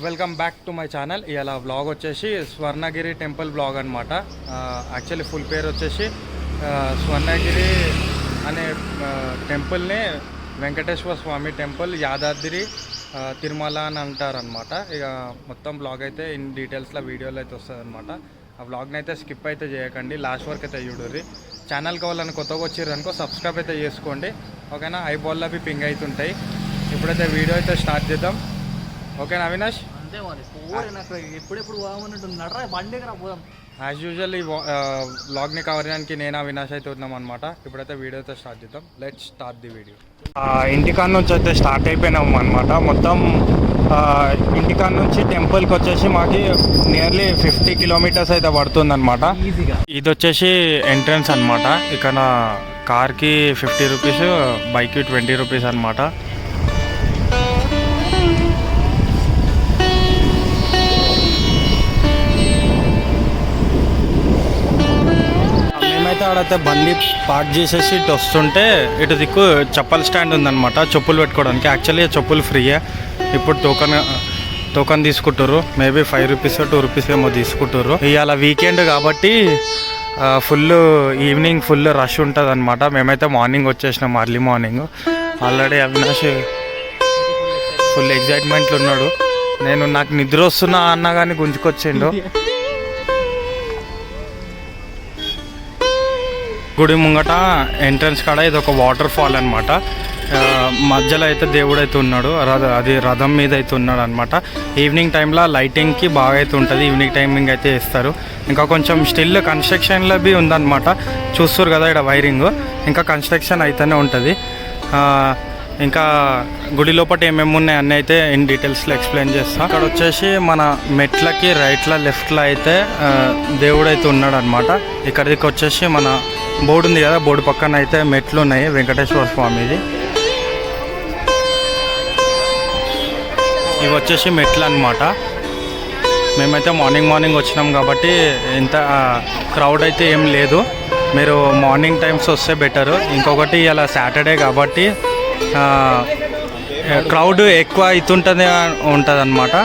Welcome back to my channel. ఇలా vlog వచ్చేసి Swarnagiri temple vlog అనమాట. యాక్చువల్లీ ఫుల్ పేరు వచ్చేసి స్వర్ణగిరి అనే టెంపుల్ని వెంకటేశ్వర స్వామి టెంపుల్ యాదాద్రి తిరుమల అని అంటారనమాట. ఇక మొత్తం వ్లాగ్ అయితే ఇన్ డీటెయిల్స్లో వీడియోలో అయితే వస్తుంది అనమాట. ఆ వ్లాగ్ని అయితే స్కిప్ అయితే చేయకండి, లాస్ట్ వరకు అయితే చూడుర్రి. ఛానల్కి వాళ్ళని కొత్తగా వచ్చిర్రనుకో సబ్స్క్రైబ్ అయితే చేసుకోండి, ఓకేనా? ఐబాల్లో అవి పింగ్ అవుతుంటాయి. ఇప్పుడైతే వీడియో అయితే స్టార్ట్ చేద్దాం, ఓకేనా అవినాష్? అంతే మరి నాకు ఎప్పుడెప్పుడు పోదామన్నట్టు నడరా బండి పోదాం. యాజ్ యూజువల్ ఈ వ్లాగ్ని కవర్ చేయడానికి నేను అవినాష్ అయితే ఉన్నాం అనమాట. ఇప్పుడైతే వీడియో అయితే స్టార్ట్ చేద్దాం. Let's start the video. ఇంటికాడ నుంచి అయితే స్టార్ట్ అయిపోయినాం అనమాట. మొత్తం ఇంటికాడ నుంచి టెంపుల్కి వచ్చేసి మాకు నియర్లీ 50 కిలోమీటర్స్ అయితే పడుతుంది అనమాట. ఇది వచ్చేసి ఎంట్రన్స్ అనమాట. ఇక్కడ కార్కి 50 రూపీస్, బైక్కి 20 రూపీస్ అనమాట. మేమైతే ఆడైతే బండి పార్క్ చేసేసి ఇటు వస్తుంటే ఇటు దిక్కు చెప్పుల స్టాండ్ ఉందన్నమాట, చెప్పులు పెట్టుకోవడానికి. యాక్చువల్లీ చెప్పులు ఫ్రీయే. ఇప్పుడు టోకన్ తీసుకుంటారు, మేబీ 5 రూపీస్ 2 రూపీస్ ఏమో తీసుకుంటారు. ఇవాళ వీకెండ్ కాబట్టి ఫుల్ ఈవినింగ్ ఫుల్ రష్ ఉంటుంది అనమాట. మేమైతే మార్నింగ్ వచ్చేసినాం, early morning. Already Avinash full ఎగ్జైట్మెంట్లో ఉన్నాడు. నాకు నిద్ర వస్తున్నా అన్నా కానీ గుంజుకొచ్చిండు. గుడి ముంగట ఎంట్రన్స్ కాడ ఇది ఒక వాటర్ ఫాల్ అనమాట. మధ్యలో అయితే దేవుడు అయితే ఉన్నాడు, అది రథం మీద అయితే ఉన్నాడు అనమాట. ఈవినింగ్ టైంలో లైటింగ్కి బాగా అయితే ఉంటుంది, ఈవినింగ్ టైమింగ్ అయితే ఇస్తారు. ఇంకా కొంచెం స్టిల్ కన్స్ట్రక్షన్లో బి ఉందన్నమాట. చూస్తారు కదా ఇక్కడ వైరింగ్, ఇంకా కన్స్ట్రక్షన్ అయితేనే ఉంటుంది. ఇంకా గుడి లోపల ఏమేమి ఉన్నాయి అన్నీ అయితే ఇన్ డీటెయిల్స్లో ఎక్స్ప్లెయిన్ చేస్తాను. అక్కడ వచ్చేసి మన మెట్లకి రైట్లో లెఫ్ట్లో అయితే దేవుడు అయితే ఉన్నాడు అనమాట. ఇక్కడికి వచ్చేసి మన బోర్డు ఉంది కదా, బోర్డు పక్కన అయితే మెట్లు ఉన్నాయి వెంకటేశ్వర స్వామిది. ఇవి వచ్చేసి మెట్లు అనమాట. మేమైతే మార్నింగ్ వచ్చినాం కాబట్టి ఇంత క్రౌడ్ అయితే ఏం లేదు. మీరు మార్నింగ్ టైమ్స్ వస్తే బెటరు. ఇంకొకటి ఇలా సాటర్డే కాబట్టి క్రౌడ్ ఎక్కువ అవుతుంటుంది అనమాట.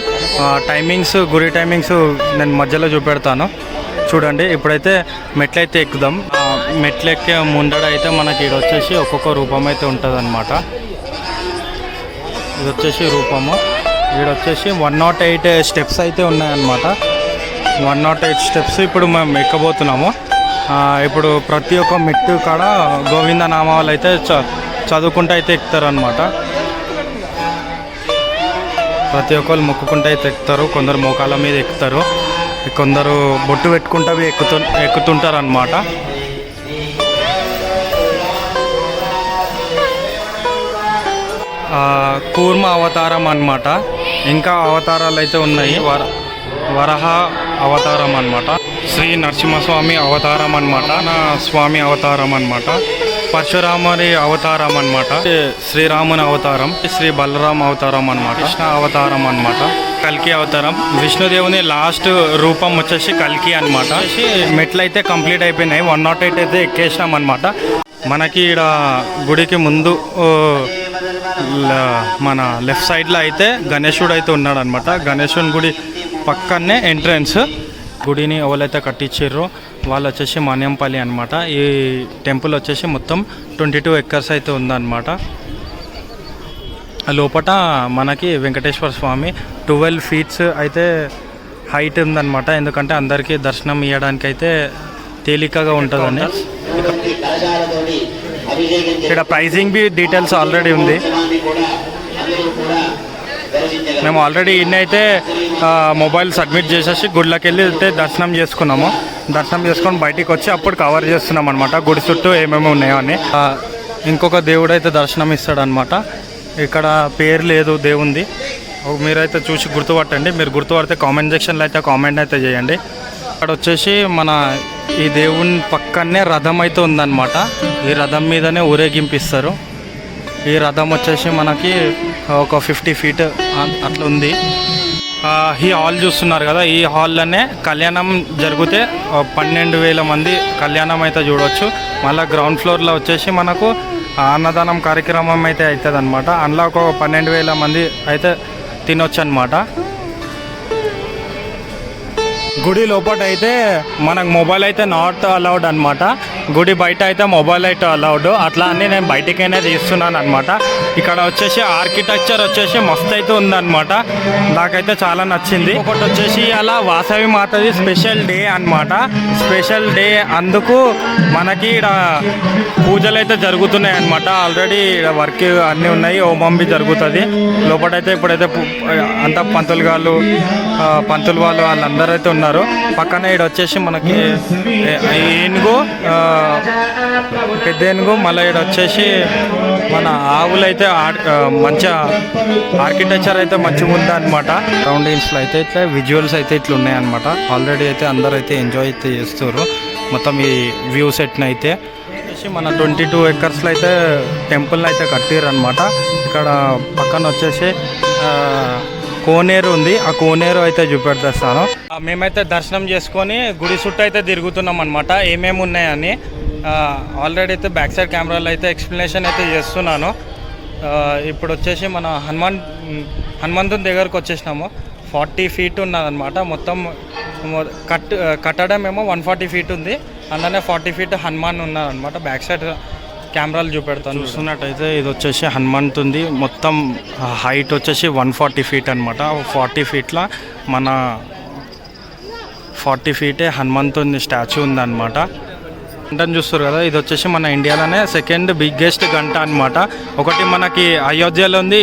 టైమింగ్స్, గురి టైమింగ్స్ నేను మధ్యలో చూపెడతాను చూడండి. ఇప్పుడైతే మెట్లయితే ఎక్కుదాం. మెట్లు ఎక్కే ముందడ అయితే మనకి ఇది వచ్చేసి ఒక్కొక్క రూపం అయితే ఉంటుంది అనమాట. ఇది వచ్చేసి రూపము. వచ్చేసి 108 స్టెప్స్ అయితే ఉన్నాయన్నమాట. 108 స్టెప్స్ ఇప్పుడు మేము ఎక్కబోతున్నాము. ఇప్పుడు ప్రతి ఒక్క మెట్టు కాడ గోవింద నామాలు అయితే చదువుకుంటూ అయితే ఎక్కుతారనమాట. ప్రతి ఒక్కరు మొక్కుకుంటూ అయితే ఎక్కుతారు. కొందరు మోకాళ్ళ మీద ఎక్కుతారు, కొందరు బొట్టు పెట్టుకుంటూ ఎక్కుతుంటారు అనమాట. కూర్మ అవతారం అన్నమాట. ఇంకా అవతారాలు అయితే ఉన్నాయి. వరహ అవతారం అన్నమాట, శ్రీ నరసింహస్వామి అవతారం అన్నమాట, నా స్వామి అవతారం అన్నమాట, పరశురాముని అవతారం అన్నమాట, శ్రీరాముని అవతారం, శ్రీ బలరామ అవతారం అన్నమాట, కృష్ణ అవతారం అన్నమాట, కల్కి అవతారం. విష్ణుదేవుని లాస్ట్ రూపం వచ్చేసి కల్కి అనమాట. మెట్లు అయితే కంప్లీట్ అయిపోయినాయి. 108 అయితే ఎక్కేసినాం అనమాట. మనకి ఇక్కడ గుడికి ముందు మన లెఫ్ట్ సైడ్లో అయితే గణేశుడు అయితే ఉన్నాడు అనమాట. గణేశుని గుడి పక్కనే ఎంట్రన్స్. గుడిని ఎవరైతే కట్టించారో వాళ్ళు వచ్చేసి మన్యంపల్లి అనమాట. ఈ టెంపుల్ వచ్చేసి మొత్తం 22 ఎకర్స్ అయితే ఉందన్నమాట. లోపల మనకి వెంకటేశ్వర స్వామి 12 ఫీట్స్ అయితే హైట్ ఉందన్నమాట. ఎందుకంటే అందరికీ దర్శనం ఇవ్వడానికి అయితే తేలికగా ఉంటుందని. ఇక్కడ ప్రైజింగ్ బి డీటెయిల్స్ ఆల్రెడీ ఉంది. మేము ఆల్రెడీ ఇన్ని అయితే మొబైల్ సబ్మిట్ చేసేసి గుడిలోకి వెళ్ళి అయితే దర్శనం చేసుకున్నాము. దర్శనం చేసుకొని బయటికి వచ్చి అప్పుడు కవర్ చేస్తున్నాం అనమాట గుడి చుట్టూ ఏమేమి ఉన్నాయో అని. ఇంకొక దేవుడు అయితే దర్శనం ఇస్తాడనమాట. ఇక్కడ పేరు లేదు దేవుంది, మీరైతే చూసి గుర్తుపట్టండి. మీరు గుర్తుపడితే కామెంట్ సెక్షన్లో అయితే కామెంట్ అయితే చేయండి. అక్కడ వచ్చేసి మన ఈ దేవుని పక్కనే రథం అయితే ఉందన్నమాట. ఈ రథం మీదనే ఊరేగింపిస్తారు. ఈ రథం వచ్చేసి మనకి ఒక 50 ఫీట్ అట్లా ఉంది. ఈ హాల్ చూస్తున్నారు కదా, ఈ హాల్లోనే కళ్యాణం జరిగితే 12,000 మంది కళ్యాణం అయితే చూడవచ్చు. మళ్ళీ గ్రౌండ్ ఫ్లోర్లో వచ్చేసి మనకు అన్నదానం కార్యక్రమం అయితే అవుతుంది అనమాట. అందులో ఒక 12,000 మంది అయితే తినొచ్చు అనమాట. గుడి లోపల అయితే మనకు మొబైల్ అయితే నాట్ అలౌడ్ అనమాట. గుడి బయట అయితే మొబైల్ అయితే అలౌడ్. అట్లా అని నేను బయటికైనా తీస్తున్నాను అనమాట. ఇక్కడ వచ్చేసి ఆర్కిటెక్చర్ వచ్చేసి మస్తు అయితే ఉందన్నమాట. నాకైతే చాలా నచ్చింది. ఒకటి వచ్చేసి అలా వాసవి మాతది స్పెషల్ డే అనమాట. స్పెషల్ డే అందుకు మనకి ఇక్కడ పూజలు అయితే జరుగుతున్నాయి అనమాట. ఆల్రెడీ ఇక్కడ వర్క్ అన్నీ ఉన్నాయి, హోమం బి జరుగుతుంది లోపలైతే. ఇప్పుడైతే అంతా పంతులు వాళ్ళు వాళ్ళందరూ అయితే ఉన్నారు. పక్కన ఇక్కడ వచ్చేసి మనకి ఏనుగు, పెద్ద ఏనుగు, మళ్ళీ ఇక్కడ వచ్చేసి మన ఆవులు అయితే మంచిగా ఆర్కిటెక్చర్ అయితే మంచిగా ఉంది అనమాట. సరౌండింగ్స్లో అయితే ఇట్లా విజువల్స్ అయితే ఇట్లా ఉన్నాయన్నమాట. ఆల్రెడీ అయితే అందరూ అయితే ఎంజాయ్ అయితే చేస్తారు మొత్తం ఈ వ్యూ సెట్ని అయితే. మన 22 acres అయితే టెంపుల్ని అయితే కట్టిర్రు అనమాట. ఇక్కడ పక్కన వచ్చేసి కోనేరు ఉంది. ఆ కోనేరు అయితే చూపెడతాను. మేమైతే దర్శనం చేసుకొని గుడి చుట్టూ అయితే తిరుగుతున్నాం అనమాట, ఏమేమి ఉన్నాయని. ఆల్రెడీ అయితే బ్యాక్ సైడ్ కెమెరాలో అయితే ఎక్స్ప్లెనేషన్ అయితే చేస్తున్నాను. ఇప్పుడు వచ్చేసి మన హనుమంతుని దగ్గరకు వచ్చేసినాము. 40 feet ఉన్నదన్నమాట మొత్తం. కట్టడం ఏమో 140 feet ఉంది. అందులోనే 40 feet హనుమాన్ ఉన్నారనమాట. బ్యాక్ సైడ్ కెమెరాలు చూపెడతాను. చూస్తున్నట్టయితే ఇది వచ్చేసి హనుమంతుంది. మొత్తం హైట్ వచ్చేసి 140 feet అనమాట. 40 feetలో మన 40 feet హనుమంతుని స్టాచ్యూ ఉందన్నమాట. గంటను చూస్తారు కదా, ఇది వచ్చేసి మన ఇండియాలోనే సెకండ్ బిగ్గెస్ట్ గంట అనమాట. ఒకటి మనకి అయోధ్యలో ఉంది,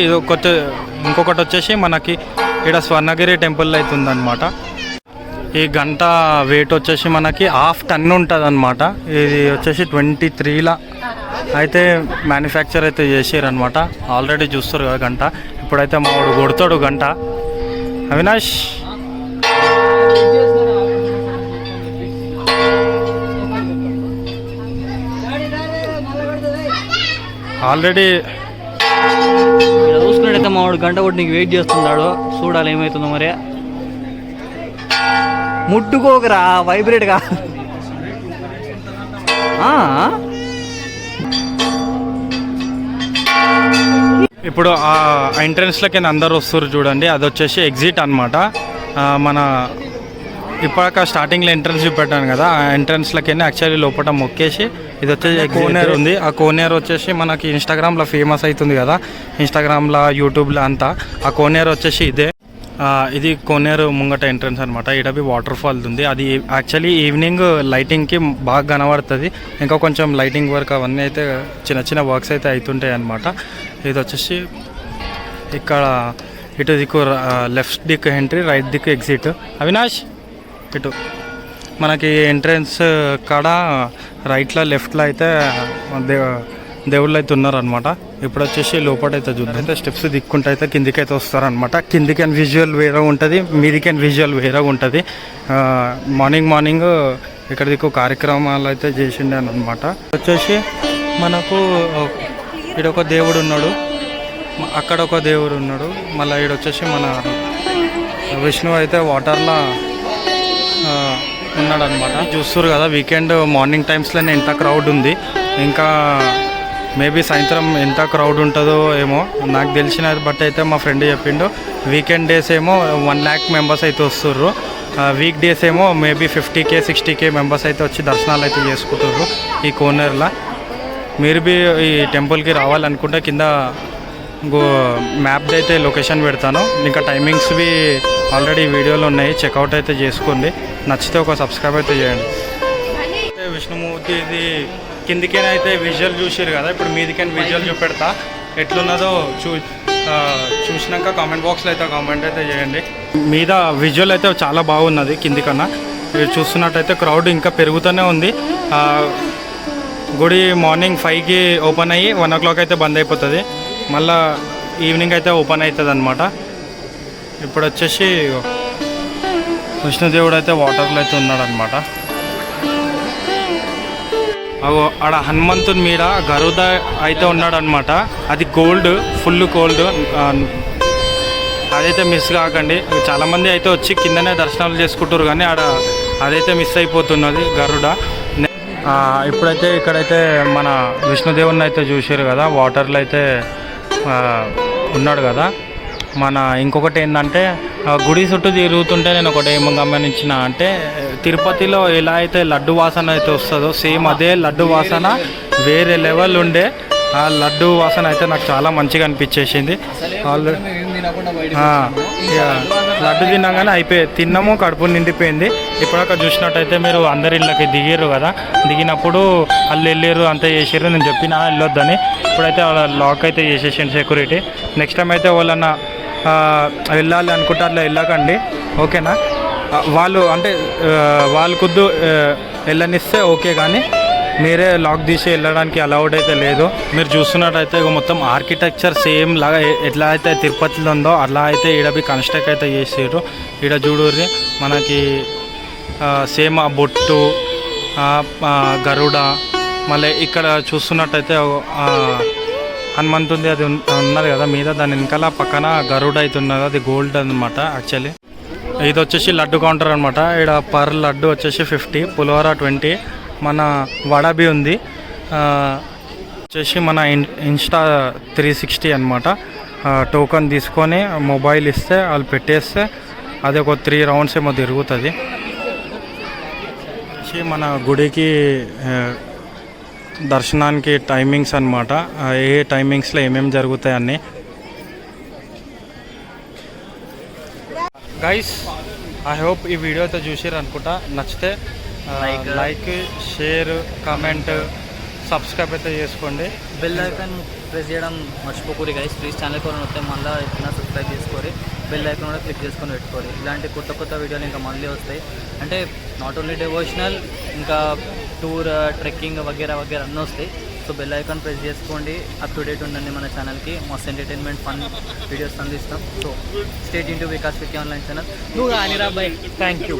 ఇంకొకటి వచ్చేసి మనకి ఇక్కడ స్వర్ణగిరి టెంపుల్ అయితే ఉందన్నమాట. ఈ గంట వెయిట్ వచ్చేసి మనకి 1/2 ton ఉంటుంది అనమాట. ఇది వచ్చేసి 23లా అయితే మ్యానుఫ్యాక్చర్ అయితే చేసారనమాట. ఆల్రెడీ చూస్తారు కదా గంట. ఇప్పుడైతే మా వాడు కొడతాడు గంట. అవినాష్ ఆల్రెడీ చూసుకున్నట్టయితే మా వాడు గంట కొట్టి నీకు వెయిట్ చేస్తున్నాడు. చూడాలి ఏమవుతుందో మరి. ముట్టుకోకరా, వైబ్రేట్గా. ఇప్పుడు ఆ ఎంట్రన్స్లోకి అందరు వస్తారు చూడండి. అది వచ్చేసి ఎగ్జిట్ అనమాట. మన ఇప్పటిక స్టార్టింగ్లో ఎంట్రన్స్ చూపెట్టాను కదా, ఆ ఎంట్రన్స్లోకి యాక్చువల్లీ లోపల మొక్కేసి ఇది వచ్చేసి కోనేరు ఉంది. ఆ కోనేరు వచ్చేసి మనకి ఇన్స్టాగ్రామ్లో ఫేమస్ అవుతుంది కదా, ఇన్స్టాగ్రామ్లో యూట్యూబ్లో అంతా. ఆ కోనేరు వచ్చేసి ఇదే. ఇది కోనేరు ముంగట ఎంట్రన్స్ అనమాట. ఇక్కడ వాటర్ ఫాల్ ఉంది. అది యాక్చువల్లీ ఈవినింగ్ లైటింగ్కి బాగా కనబడుతుంది. ఇంకా కొంచెం లైటింగ్ వర్క్ అవన్నీ అయితే చిన్న చిన్న వర్క్స్ అయితే అవుతుంటాయి అనమాట. ఇది వచ్చేసి ఇక్కడ ఇటు దిక్కు లెఫ్ట్ దిక్కు ఎంట్రీ, రైట్ దిక్కు ఎగ్జిట్. అవినాష్ ఇటు మనకి ఎంట్రన్స్ కాడ రైట్లో లెఫ్ట్లో అయితే దేవుళ్ళు అయితే ఉన్నారనమాట. ఇప్పుడు వచ్చేసి లోపలైతే చూద్దాం. అయితే స్టెప్స్ దిక్కుంటే అయితే కిందికి అయితే వస్తారనమాట. కిందికి అని విజువల్ వేరే ఉంటుంది, మీదికి అని విజువల్ వేరే ఉంటుంది. మార్నింగ్ ఇక్కడ దిక్కు కార్యక్రమాలు అయితే చేసిండే అనమాట. వచ్చేసి మనకు ఇక్కడ ఒక దేవుడు ఉన్నాడు, అక్కడ ఒక దేవుడు ఉన్నాడు. మళ్ళీ ఇక్కడ వచ్చేసి మన విష్ణువు అయితే వాటర్లో ఉన్నాడు అనమాట. చూస్తారు కదా వీకెండ్ మార్నింగ్ టైమ్స్లోనే ఎంత క్రౌడ్ ఉంది. ఇంకా మేబీ సాయంత్రం ఎంత క్రౌడ్ ఉంటుందో ఏమో. నాకు తెలిసిన బట్టి అయితే మా ఫ్రెండ్ చెప్పిండు వీకెండ్ డేస్ ఏమో 1 lakh members అయితే వస్తుర్రు. వీక్ డేస్ ఏమో మేబీ 50K 60K members అయితే వచ్చి దర్శనాలు అయితే చేసుకుంటారు ఈ కోనేరులో. మీరు బి ఈ టెంపుల్కి రావాలనుకుంటే కింద మ్యాప్ది అయితే లొకేషన్ పెడతాను. ఇంకా టైమింగ్స్వి ఆల్రెడీ వీడియోలో ఉన్నాయి, చెక్అవుట్ అయితే చేసుకోండి. నచ్చితే ఒక సబ్స్క్రైబ్ అయితే చేయండి. విష్ణుమూర్తి ఇది కిందికైనా అయితే విజువల్ చూసారు కదా, ఇప్పుడు మీదికైనా విజువల్ చూపెడతా. ఎట్లున్నదో చూసినాక కామెంట్ బాక్స్లో అయితే కామెంట్ అయితే చేయండి. మీద విజువల్ అయితే చాలా బాగున్నది కిందికన్నా. చూస్తున్నట్టయితే క్రౌడ్ ఇంకా పెరుగుతూనే ఉంది. గుడి మార్నింగ్ 5కి ఓపెన్ అయ్యి 1 o'clock అయితే బంద్ అయిపోతుంది. మళ్ళీ ఈవినింగ్ అయితే ఓపెన్ అవుతుంది అనమాట. ఇప్పుడు వచ్చేసి విష్ణుదేవుడు అయితే వాటర్లో అయితే ఉన్నాడు అనమాట. ఆడ హనుమంతుని మీద గరుడ అయితే ఉన్నాడు అనమాట. అది గోల్డ్, ఫుల్ గోల్డ్. అదైతే మిస్ కాకండి. చాలామంది అయితే వచ్చి కిందనే దర్శనాలు చేసుకుంటారు, కానీ ఆడ అదైతే మిస్ అయిపోతున్నది గరుడ. ఇప్పుడైతే ఇక్కడైతే మన విష్ణుదేవుని అయితే చూసారు కదా, వాటర్లో అయితే ఉన్నాడు కదా. మన ఇంకొకటి ఏంటంటే గుడి చుట్టూ తిరుగుతుంటే నేను ఒకటి ఏమో గమనించిన అంటే తిరుపతిలో ఎలా అయితే లడ్డు వాసన అయితే వస్తుందో సేమ్ అదే లడ్డు వాసన వేరే లెవెల్ ఉండే ఆ లడ్డు వాసన అయితే నాకు చాలా మంచిగా అనిపించేసింది. ఆల్రెడీ ఏం తినకుండా బయట లడ్డు తిన్నాగానే అయిపోయి తిన్నాము, కడుపు నిండిపోయింది. ఇప్పుడాక చూసినట్టయితే మీరు అందరి ఇళ్ళకి దిగారు కదా, దిగినప్పుడు వాళ్ళు వెళ్ళారు అంతా చేసారు, నేను చెప్పిన వెళ్ళొద్దని. ఇప్పుడైతే వాళ్ళ లాక్ అయితే చేసేసింది సెక్యూరిటీ. నెక్స్ట్ టైం అయితే వాళ్ళన్న వెళ్ళాలి అనుకుంటే అట్లా వెళ్ళకండి, ఓకేనా? వాళ్ళు అంటే వాళ్ళు కుద్దు వెళ్ళనిస్తే ఓకే, కానీ మీరే లాక్ తీసి వెళ్ళడానికి అలౌడ్ అయితే లేదు. మీరు చూస్తున్నట్టయితే మొత్తం ఆర్కిటెక్చర్ సేమ్ లాగా ఎట్లా అయితే తిరుపతిలో ఉందో అలా అయితే ఈడబి కన్స్ట్రక్ట్ అయితే చేసారు. ఈడ చూడుర్రి మనకి సేమ్ ఆ బొట్టు, గరుడ, మళ్ళీ ఇక్కడ చూస్తున్నట్టయితే హనుమంతుంది అది ఉన్నది కదా మీద, దాని వెనకాల పక్కన గరుడ అయితే ఉన్నది, అది గోల్డ్ అనమాట యాక్చువల్లీ. ఇది వచ్చేసి లడ్డు కౌంటర్ అనమాట. ఇక్కడ పర్ లడ్డు వచ్చేసి 50, పులిహోర 20, మన వడబి ఉంది వచ్చేసి మన ఇన్స్టా 360 అనమాట. టోకన్ తీసుకొని మొబైల్ ఇస్తే వాళ్ళు పెట్టేస్తే అది ఒక 3 రౌండ్స్ ఏమో తిరుగుతుంది. మన గుడికి దర్శనానికి టైమింగ్స్ అనమాట, ఏ టైమింగ్స్లో ఏమేమి జరుగుతాయి అన్నీ. గైస్ ఐ హోప్ ఈ వీడియో అయితే చూసారు అనుకుంటా. నచ్చితే లైక్, షేర్, కామెంట్, సబ్స్క్రైబ్ అయితే చేసుకోండి. బెల్ ఐకాన్ ప్రెస్ చేయడం మర్చిపోకూరి గైస్. ప్లీజ్ ఛానల్ కూడా వస్తే మళ్ళీ ఎట్లా సబ్స్క్రైబ్ చేసుకోరి, బెల్ ఐకాన్ కూడా క్లిక్ చేసుకొని పెట్టుకోరి. ఇలాంటి కొత్త కొత్త వీడియోలు ఇంకా మళ్ళీ వస్తాయి. అంటే నాట్ ఓన్లీ డివోషనల్, ఇంకా టూర్, ట్రెక్కింగ్ వగేరా వగేరా అన్నీ వస్తాయి. సో బెల్ ఐకాన్ ప్రెస్ చేసుకోండి, అప్ టు డేట్ ఉండండి మన ఛానల్కి. మస్తు ఎంటర్టైన్మెంట్, ఫన్ వీడియోస్ అందిస్తాం. So stay tune to Vikas Vicky online channel. నువ్వు రానిరా బై. Thank you.